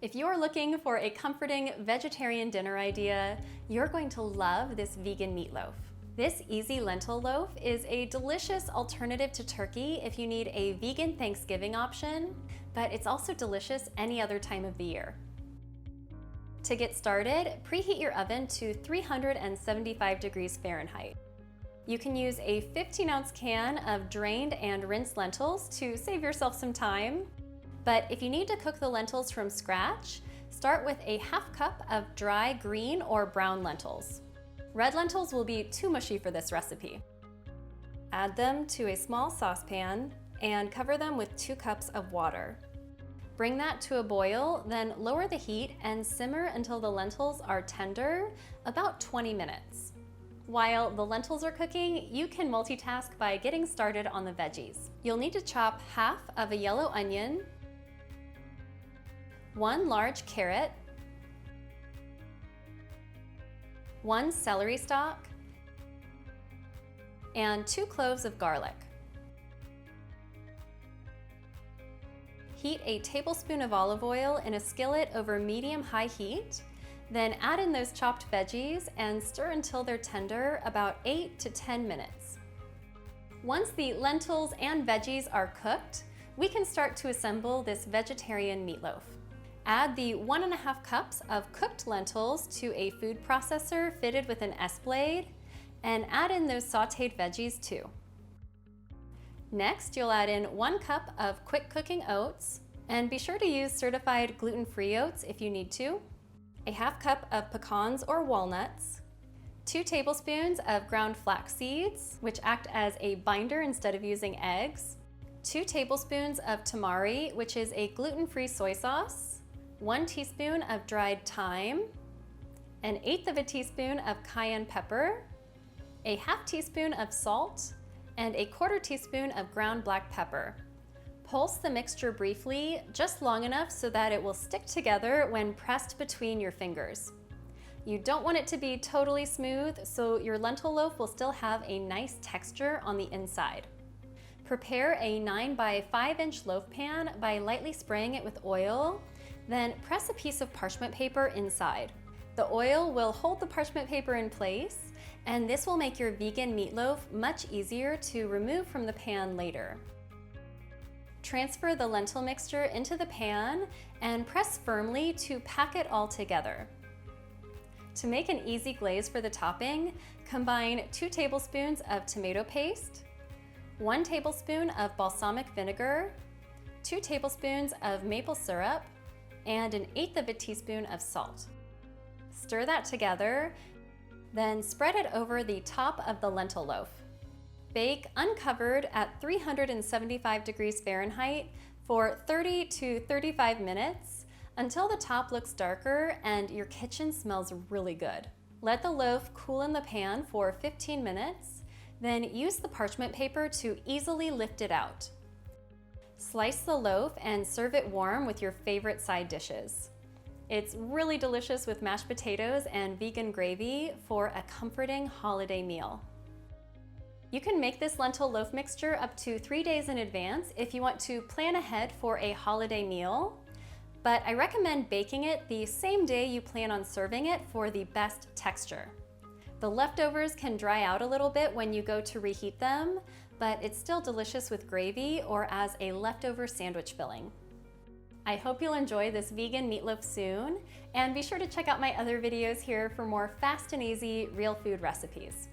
If you're looking for a comforting vegetarian dinner idea, you're going to love this vegan meatloaf. This easy lentil loaf is a delicious alternative to turkey if you need a vegan Thanksgiving option, but it's also delicious any other time of the year. To get started, preheat your oven to 375 degrees Fahrenheit. You can use a 15-ounce can of drained and rinsed lentils to save yourself some time. But if you need to cook the lentils from scratch, start with a half cup of dry green or brown lentils. Red lentils will be too mushy for this recipe. Add them to a small saucepan and cover them with 2 cups of water. Bring that to a boil, then lower the heat and simmer until the lentils are tender, about 20 minutes. While the lentils are cooking, you can multitask by getting started on the veggies. You'll need to chop half of a yellow onion, 1 large carrot, 1 celery stalk, and 2 cloves of garlic. Heat a tablespoon of olive oil in a skillet over medium-high heat, then add in those chopped veggies and stir until they're tender, about 8 to 10 minutes. Once the lentils and veggies are cooked, we can start to assemble this vegetarian meatloaf. Add the 1.5 cups of cooked lentils to a food processor fitted with an S-blade, and add in those sauteed veggies too. Next, you'll add in 1 cup of quick cooking oats, and be sure to use certified gluten-free oats if you need to, a half cup of pecans or walnuts, 2 tablespoons of ground flax seeds, which act as a binder instead of using eggs, 2 tablespoons of tamari, which is a gluten-free soy sauce, 1 teaspoon of dried thyme, 1/8 of a teaspoon of cayenne pepper, a half teaspoon of salt, and a 1/4 teaspoon of ground black pepper. Pulse the mixture briefly, just long enough so that it will stick together when pressed between your fingers. You don't want it to be totally smooth, so your lentil loaf will still have a nice texture on the inside. Prepare a 9 by 5 inch loaf pan by lightly spraying it with oil, then press a piece of parchment paper inside. The oil will hold the parchment paper in place, and this will make your vegan meatloaf much easier to remove from the pan later. Transfer the lentil mixture into the pan and press firmly to pack it all together. To make an easy glaze for the topping, combine 2 tablespoons of tomato paste, 1 tablespoon of balsamic vinegar, 2 tablespoons of maple syrup, and 1/8 of a teaspoon of salt. Stir that together, then spread it over the top of the lentil loaf. Bake uncovered at 375 degrees Fahrenheit for 30 to 35 minutes until the top looks darker and your kitchen smells really good. Let the loaf cool in the pan for 15 minutes, then use the parchment paper to easily lift it out. Slice the loaf and serve it warm with your favorite side dishes. It's really delicious with mashed potatoes and vegan gravy for a comforting holiday meal. You can make this lentil loaf mixture up to 3 days in advance if you want to plan ahead for a holiday meal, but I recommend baking it the same day you plan on serving it for the best texture. The leftovers can dry out a little bit when you go to reheat them, but it's still delicious with gravy or as a leftover sandwich filling. I hope you'll enjoy this vegan meatloaf soon, and be sure to check out my other videos here for more fast and easy real food recipes.